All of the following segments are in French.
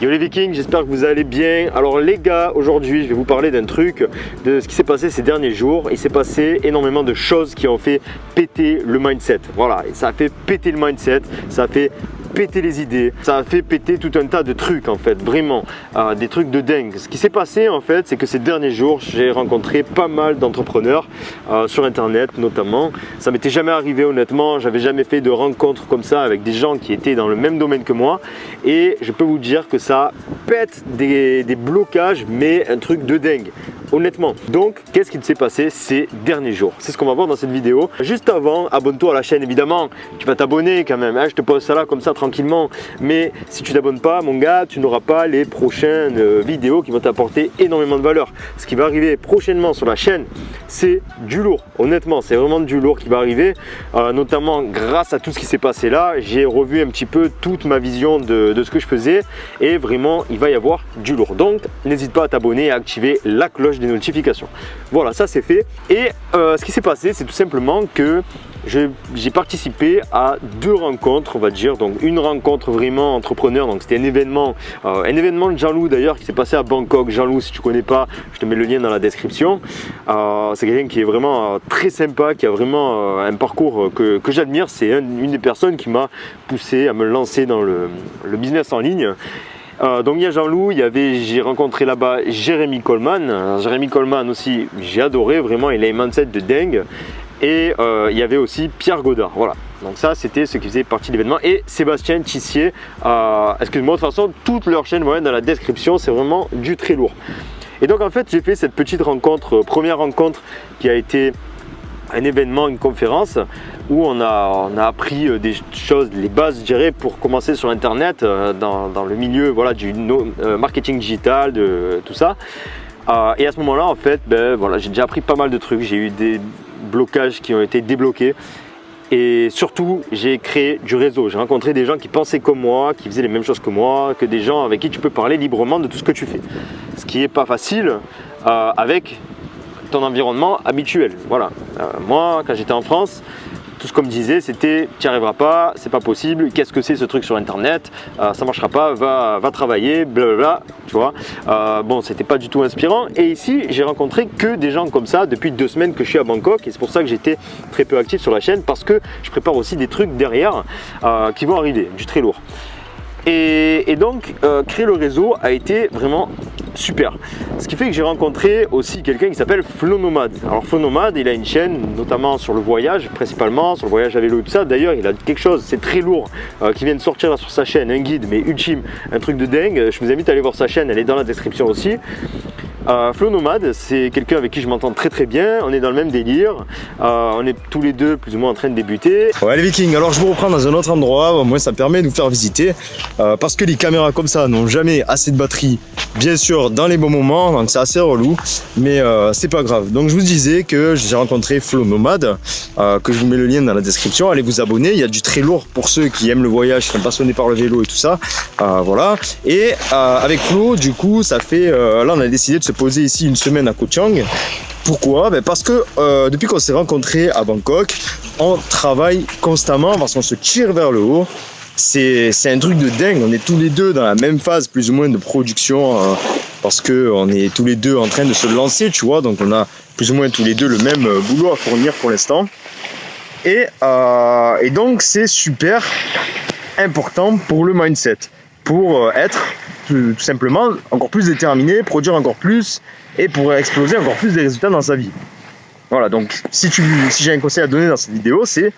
Yo les Vikings, j'espère que vous allez bien. Alors les gars, aujourd'hui je vais vous parler d'un truc, de ce qui s'est passé ces derniers jours. Il s'est passé énormément de choses qui ont fait péter le mindset. Voilà, et ça a fait péter le mindset, ça a fait péter les idées, ça a fait péter tout un tas de trucs en fait, vraiment, des trucs de dingue. Ce qui s'est passé en fait, c'est que ces derniers jours, j'ai rencontré pas mal d'entrepreneurs sur internet notamment. Ça m'était jamais arrivé honnêtement, j'avais jamais fait de rencontres comme ça avec des gens qui étaient dans le même domaine que moi et je peux vous dire que ça pète des blocages, mais un truc de dingue. Honnêtement. Donc, qu'est-ce qui s'est passé ces derniers jours? C'est ce qu'on va voir dans cette vidéo. Juste avant, abonne-toi à la chaîne évidemment. Tu vas t'abonner quand même. Hein, je te pose ça là comme ça tranquillement. Mais si tu t'abonnes pas, mon gars, tu n'auras pas les prochaines vidéos qui vont t'apporter énormément de valeur. Ce qui va arriver prochainement sur la chaîne, c'est du lourd. Honnêtement, c'est vraiment du lourd qui va arriver. Notamment grâce à tout ce qui s'est passé là. J'ai revu un petit peu toute ma vision de ce que je faisais. Et vraiment, il va y avoir du lourd. Donc, n'hésite pas à t'abonner et à activer la cloche des notifications. Voilà, ça c'est fait. Et ce qui s'est passé, c'est tout simplement que j'ai participé à deux rencontres, on va dire. Donc une rencontre vraiment entrepreneur, donc c'était un événement de Jean-Loup d'ailleurs qui s'est passé à Bangkok. Jean-Loup, si tu connais pas, je te mets le lien dans la description. C'est quelqu'un qui est vraiment très sympa, qui a vraiment un parcours que j'admire. C'est une des personnes qui m'a poussé à me lancer dans le business en ligne. Donc il y a Jean-Loup, j'ai rencontré là-bas Jérémy Coleman. Jérémy Coleman aussi, j'ai adoré, vraiment, il a un mindset de dingue. Et il y avait aussi Pierre Godard, voilà. Donc ça, c'était ce qui faisait partie de l'événement. Et Sébastien Tissier, excuse-moi, de toute façon, toutes leurs chaînes vont être dans la description, c'est vraiment du très lourd. Et donc en fait, j'ai fait cette petite rencontre, première rencontre qui a été un événement, une conférence où on a appris des choses, les bases, je dirais, pour commencer sur internet dans le milieu, voilà, du marketing digital, de tout ça. Et à ce moment-là, en fait, voilà, j'ai déjà appris pas mal de trucs. J'ai eu des blocages qui ont été débloqués. Et surtout, j'ai créé du réseau. J'ai rencontré des gens qui pensaient comme moi, qui faisaient les mêmes choses que moi, que des gens avec qui tu peux parler librement de tout ce que tu fais. Ce qui n'est pas facile avec ton environnement habituel. Voilà. Moi, quand j'étais en France, tout ce qu'on me disait, c'était tu n'y arriveras pas, c'est pas possible, qu'est-ce que c'est ce truc sur internet, ça marchera pas, va travailler, blablabla, tu vois. Bon, c'était pas du tout inspirant. Et ici, j'ai rencontré que des gens comme ça depuis 2 semaines que je suis à Bangkok. Et c'est pour ça que j'étais très peu actif sur la chaîne, parce que je prépare aussi des trucs derrière qui vont arriver, du très lourd. Et donc, créer le réseau a été vraiment super. Ce qui fait que j'ai rencontré aussi quelqu'un qui s'appelle Flow Nomad. Alors Flow Nomad, il a une chaîne notamment sur le voyage, principalement sur le voyage à vélo et tout ça. D'ailleurs, il a quelque chose, c'est très lourd, qui vient de sortir là sur sa chaîne, un guide, mais ultime, un truc de dingue. Je vous invite à aller voir sa chaîne, elle est dans la description aussi. Flow Nomad, c'est quelqu'un avec qui je m'entends très très bien, on est dans le même délire, on est tous les deux plus ou moins en train de débuter. Ouais les Vikings, alors je vous reprends dans un autre endroit, au moins ça me permet de vous faire visiter, parce que les caméras comme ça n'ont jamais assez de batterie, bien sûr dans les bons moments, donc c'est assez relou, mais c'est pas grave. Donc je vous disais que j'ai rencontré Flow Nomad, que je vous mets le lien dans la description, allez vous abonner, il y a du très lourd pour ceux qui aiment le voyage, qui sont passionnés par le vélo et tout ça, voilà. Et avec Flow, du coup, ça fait, là on a décidé de se poser ici une semaine à Koh Chang. Pourquoi? Parce que depuis qu'on s'est rencontrés à Bangkok, on travaille constamment parce qu'on se tire vers le haut. C'est un truc de dingue, on est tous les deux dans la même phase plus ou moins de production parce qu'on est tous les deux en train de se lancer, tu vois, donc on a plus ou moins tous les deux le même boulot à fournir pour l'instant. Et donc c'est super important pour le mindset, pour être tout simplement encore plus déterminé, produire encore plus et pour exploser encore plus des résultats dans sa vie. Voilà, donc si j'ai un conseil à donner dans cette vidéo, c'est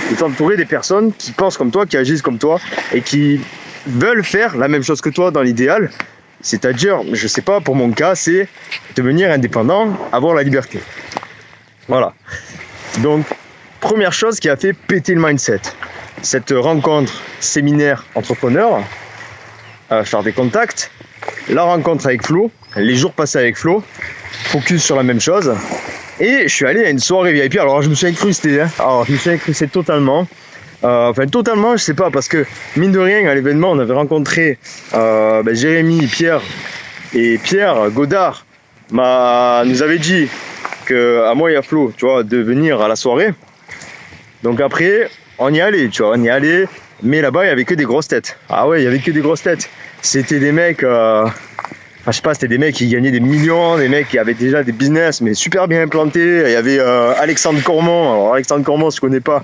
de t'entourer des personnes qui pensent comme toi, qui agissent comme toi et qui veulent faire la même chose que toi dans l'idéal. C'est-à-dire, je sais pas, pour mon cas, c'est devenir indépendant, avoir la liberté. Voilà. Donc, première chose qui a fait péter le mindset, cette rencontre séminaire entrepreneur, faire des contacts, la rencontre avec Flo, les jours passés avec Flo, focus sur la même chose. Et je suis allé à une soirée VIP. Alors je me suis incrusté, hein. Alors je me suis incrusté totalement. Enfin totalement, je sais pas, parce que mine de rien à l'événement on avait rencontré Jérémy, Pierre, et Pierre Godard nous avait dit que à moi et à Flo, tu vois, de venir à la soirée. Donc après on y allait, tu vois, on y allait. Mais là-bas, il y avait que des grosses têtes. Ah ouais, il y avait que des grosses têtes. C'était des mecs, je sais pas, c'était des mecs qui gagnaient des millions, des mecs qui avaient déjà des business, mais super bien implantés. Il y avait Alexandre Cormon. Alors Alexandre Cormon, si je connais pas,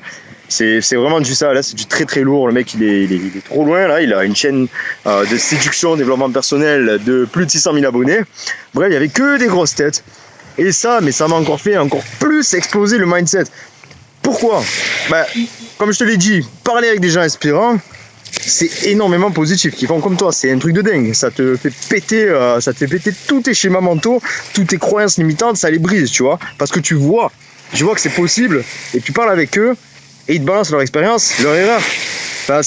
c'est vraiment du ça. Là, c'est du très très lourd. Le mec, il est trop loin. Là, il a une chaîne de séduction, développement personnel de plus de 600 000 abonnés. Bref, il y avait que des grosses têtes. Et ça, mais ça m'a encore fait encore plus exploser le mindset. Pourquoi? Comme je te l'ai dit, parler avec des gens inspirants, c'est énormément positif, qui font comme toi, c'est un truc de dingue. Ça te fait péter tous tes schémas mentaux, toutes tes croyances limitantes, ça les brise, tu vois. Parce que tu vois que c'est possible, et tu parles avec eux, et ils te balancent leur expérience, leur erreur.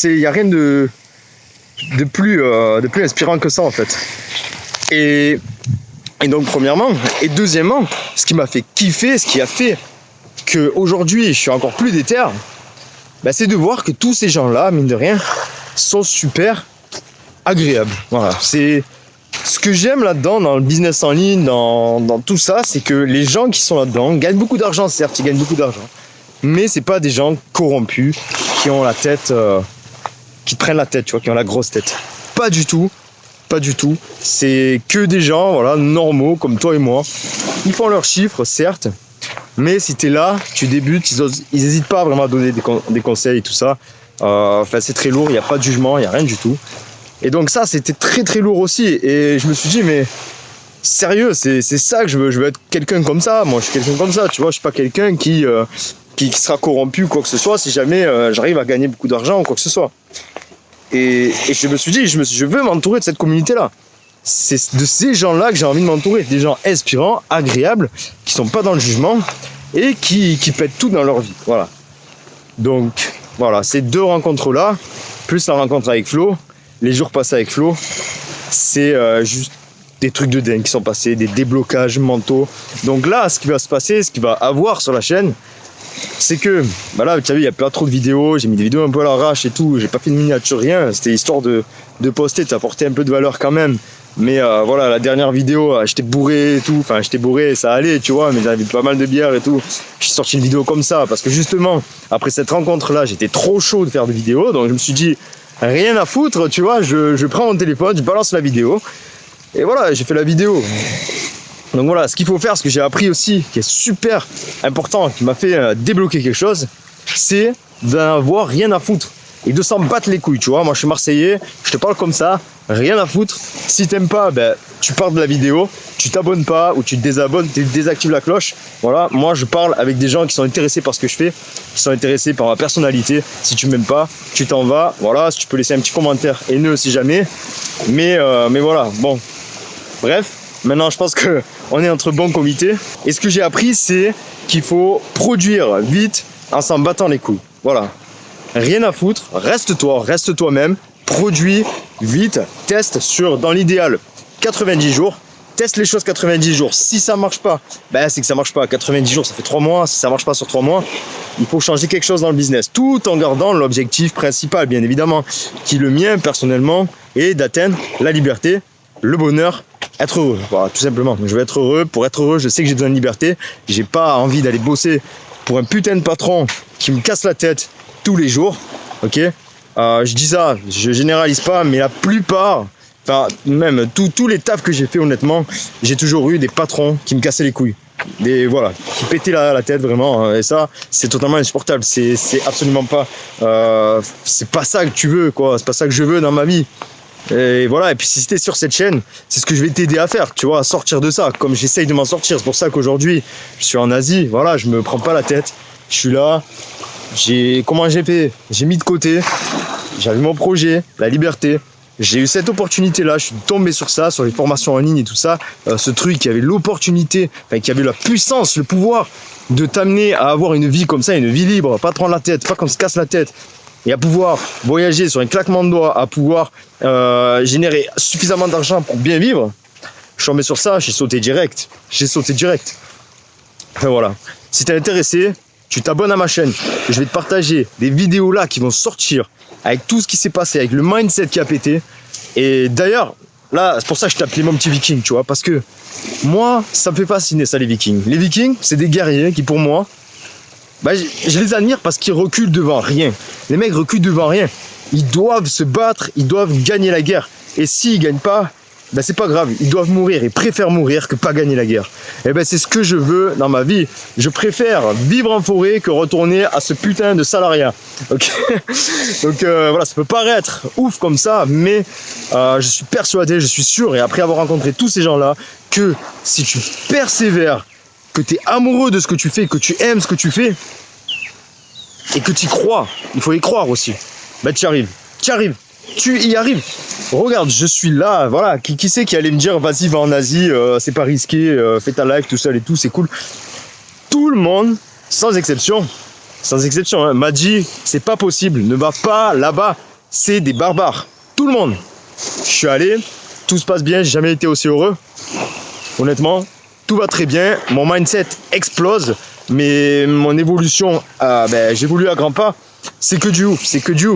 Il n'y a rien de plus inspirant que ça, en fait. Et donc, premièrement, et deuxièmement, ce qui m'a fait kiffer, ce qui a fait qu'aujourd'hui, je suis encore plus déter, c'est de voir que tous ces gens-là, mine de rien, sont super agréables. Voilà, c'est ce que j'aime là-dedans, dans le business en ligne, dans tout ça, c'est que les gens qui sont là-dedans gagnent beaucoup d'argent, certes, ils gagnent beaucoup d'argent, mais c'est pas des gens corrompus, qui ont la tête, qui prennent la tête, tu vois, qui ont la grosse tête. Pas du tout. Pas du tout. C'est que des gens, voilà, normaux, comme toi et moi. Ils font leurs chiffres, certes, mais si tu es là, tu débutes, ils n'hésitent pas vraiment à donner des conseils et tout ça. C'est très lourd, il n'y a pas de jugement, il n'y a rien du tout. Et donc ça, c'était très très lourd aussi. Et je me suis dit, mais sérieux, c'est ça que je veux. Je veux être quelqu'un comme ça. Moi, je suis quelqu'un comme ça, tu vois. Je suis pas quelqu'un qui sera corrompu ou quoi que ce soit si jamais j'arrive à gagner beaucoup d'argent ou quoi que ce soit. Et je me suis dit, je veux m'entourer de cette communauté-là. C'est de ces gens-là que j'ai envie de m'entourer. Des gens inspirants, agréables, qui sont pas dans le jugement et qui pètent tout dans leur vie. Voilà. Donc, voilà, ces deux rencontres-là, plus la rencontre avec Flo, les jours passés avec Flo, c'est juste des trucs de dingue qui sont passés, des déblocages mentaux. Donc là, ce qui va se passer, ce qu'il va avoir sur la chaîne, c'est que, là, tu as vu, il n'y a pas trop de vidéos, j'ai mis des vidéos un peu à l'arrache et tout, j'ai pas fait de miniature, rien, c'était histoire de poster, de t'apporter un peu de valeur quand même. Mais voilà, la dernière vidéo, j'étais bourré et tout, j'étais bourré, ça allait, tu vois, mais j'avais pas mal de bière et tout. J'ai sorti une vidéo comme ça, parce que justement, après cette rencontre-là, j'étais trop chaud de faire des vidéos, donc je me suis dit, rien à foutre, tu vois, je prends mon téléphone, je balance la vidéo, et voilà, j'ai fait la vidéo. Donc voilà, ce qu'il faut faire, ce que j'ai appris aussi, qui est super important, qui m'a fait débloquer quelque chose, c'est d'avoir rien à foutre et de s'en battre les couilles, tu vois. Moi, je suis Marseillais, je te parle comme ça, rien à foutre. Si t'aimes pas, tu pars de la vidéo, tu t'abonnes pas ou tu te désabonnes, tu désactives la cloche. Voilà, moi, je parle avec des gens qui sont intéressés par ce que je fais, qui sont intéressés par ma personnalité. Si tu m'aimes pas, tu t'en vas. Voilà, si tu peux laisser un petit commentaire haineux si jamais. Mais voilà, bon, bref. Maintenant, je pense qu'on est entre bons comités. Et ce que j'ai appris, c'est qu'il faut produire vite en s'en battant les couilles. Voilà. Rien à foutre. Reste toi-même. Produis vite. Teste dans l'idéal, 90 jours. Teste les choses 90 jours. Si ça marche pas, c'est que ça marche pas. 90 jours, ça fait 3 mois. Si ça marche pas sur 3 mois, il faut changer quelque chose dans le business. Tout en gardant l'objectif principal, bien évidemment, qui le mien, personnellement, est d'atteindre la liberté, le bonheur, être heureux, voilà, tout simplement. Je veux être heureux. Pour être heureux, je sais que j'ai besoin de liberté. J'ai pas envie d'aller bosser pour un putain de patron qui me casse la tête tous les jours. Ok, je dis ça, je généralise pas, mais la plupart, même tous les tafs que j'ai fait, honnêtement, j'ai toujours eu des patrons qui me cassaient les couilles. Qui pétaient la tête vraiment. Et ça, c'est totalement insupportable. C'est absolument pas. C'est pas ça que tu veux, quoi. C'est pas ça que je veux dans ma vie. Et voilà, et puis si t'es sur cette chaîne, c'est ce que je vais t'aider à faire, tu vois, à sortir de ça, comme j'essaye de m'en sortir. C'est pour ça qu'aujourd'hui, je suis en Asie, voilà, je me prends pas la tête, je suis là, comment j'ai fait? J'ai mis de côté, j'avais mon projet, la liberté, j'ai eu cette opportunité-là, je suis tombé sur ça, sur les formations en ligne et tout ça, ce truc qui avait l'opportunité, qui avait la puissance, le pouvoir de t'amener à avoir une vie comme ça, une vie libre, pas te prendre la tête, pas qu'on se casse la tête. Et à pouvoir voyager sur un claquement de doigts, à pouvoir générer suffisamment d'argent pour bien vivre, je suis tombé sur ça, j'ai sauté direct. Enfin voilà, si t'es intéressé, tu t'abonnes à ma chaîne. Je vais te partager des vidéos là qui vont sortir avec tout ce qui s'est passé, avec le mindset qui a pété. Et d'ailleurs, là, c'est pour ça que je t'ai appelé mon petit viking, tu vois, parce que moi, ça me fait fasciner ça, les vikings. Les vikings, c'est des guerriers qui, pour moi, je les admire parce qu'ils reculent devant rien. Les mecs reculent devant rien. ils doivent se battre, ils doivent gagner la guerre. Et s'ils gagnent pas, ben c'est pas grave, ils doivent mourir, ils préfèrent mourir que pas gagner la guerre. Et ben c'est ce que je veux dans ma vie. Je préfère vivre en forêt que retourner à ce putain de salariat. Okay. Donc voilà, ça peut paraître ouf comme ça, mais je suis persuadé, je suis sûr, et après avoir rencontré tous ces gens-là, que si tu persévères, que tu es amoureux de ce que tu fais, que tu aimes ce que tu fais, et que tu y crois, il faut y croire aussi, ben tu y arrives, tu y arrives. Regarde, je suis là, voilà, qui c'est qui allait me dire vas-y va en Asie, c'est pas risqué, fais ta life tout seul et tout, c'est cool. Tout le monde, sans exception, hein, m'a dit c'est pas possible, ne va pas là-bas, c'est des barbares. Tout le monde. Je suis allé, tout se passe bien, j'ai jamais été aussi heureux. Honnêtement, tout va très bien, mon mindset explose, mais mon évolution, j'évolue à grands pas. C'est que du ouf,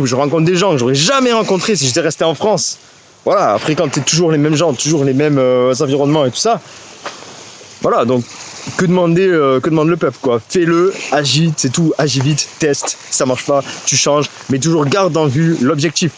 je rencontre des gens que j'aurais jamais rencontrés si j'étais resté en France. Voilà, après quand t'es toujours les mêmes gens, toujours les mêmes environnements et tout ça, voilà, donc que demande le peuple quoi. Fais-le, agis, c'est tout, agis vite, teste, si ça marche pas, tu changes, mais toujours garde en vue l'objectif.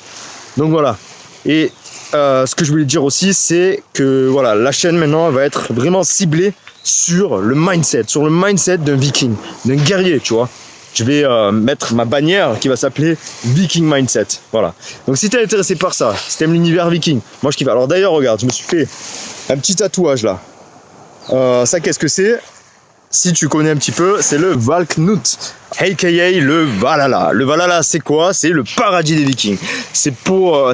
Donc voilà, et ce que je voulais dire aussi, c'est que voilà, la chaîne maintenant va être vraiment ciblée sur le mindset d'un viking, d'un guerrier, tu vois. Je vais mettre ma bannière qui va s'appeler Viking Mindset. Voilà. Donc si tu es intéressé par ça, si tu aimes l'univers viking, moi je kiffe. Alors d'ailleurs, regarde, je me suis fait un petit tatouage là. Ça, qu'est-ce que c'est? Si tu connais un petit peu, c'est le Valknut, aka le Valhalla. Le Valhalla, c'est quoi? C'est le paradis des vikings. C'est pour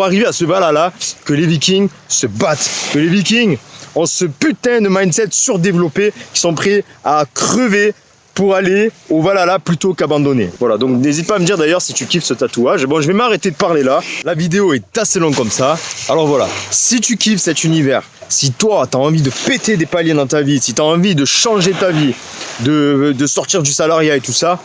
arriver à ce Valhalla que les vikings se battent. Que les vikings ont ce putain de mindset surdéveloppé, qui sont prêts à crever pour aller au Valhalla plutôt qu'abandonner. Voilà, donc n'hésite pas à me dire d'ailleurs si tu kiffes ce tatouage. Bon, je vais m'arrêter de parler là. La vidéo est assez longue comme ça. Alors voilà, si tu kiffes cet univers, si toi, tu as envie de péter des paliers dans ta vie, si tu as envie de changer ta vie, de sortir du salariat et tout ça,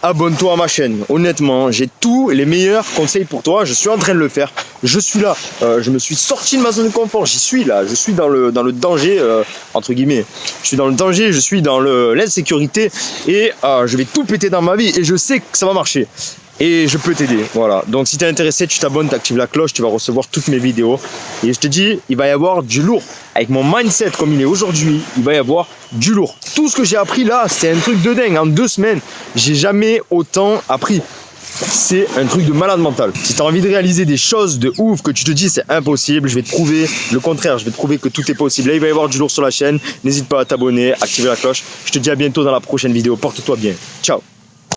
abonne-toi à ma chaîne. Honnêtement, j'ai tous les meilleurs conseils pour toi. Je suis en train de le faire. Je suis là. Je me suis sorti de ma zone de confort. J'y suis là. Je suis dans le danger, entre guillemets. Je suis dans le danger, je suis dans l'insécurité et je vais tout péter dans ma vie et je sais que ça va marcher. Et je peux t'aider, voilà. Donc si tu es intéressé, tu t'abonnes, tu actives la cloche, tu vas recevoir toutes mes vidéos. Et je te dis, il va y avoir du lourd. Avec mon mindset comme il est aujourd'hui, il va y avoir du lourd. Tout ce que j'ai appris là, c'est un truc de dingue. En 2 semaines, j'ai jamais autant appris. C'est un truc de malade mental. Si tu as envie de réaliser des choses de ouf, que tu te dis c'est impossible, je vais te prouver le contraire, je vais te prouver que tout est possible. Là, il va y avoir du lourd sur la chaîne. N'hésite pas à t'abonner, activer la cloche. Je te dis à bientôt dans la prochaine vidéo. Porte-toi bien. Ciao.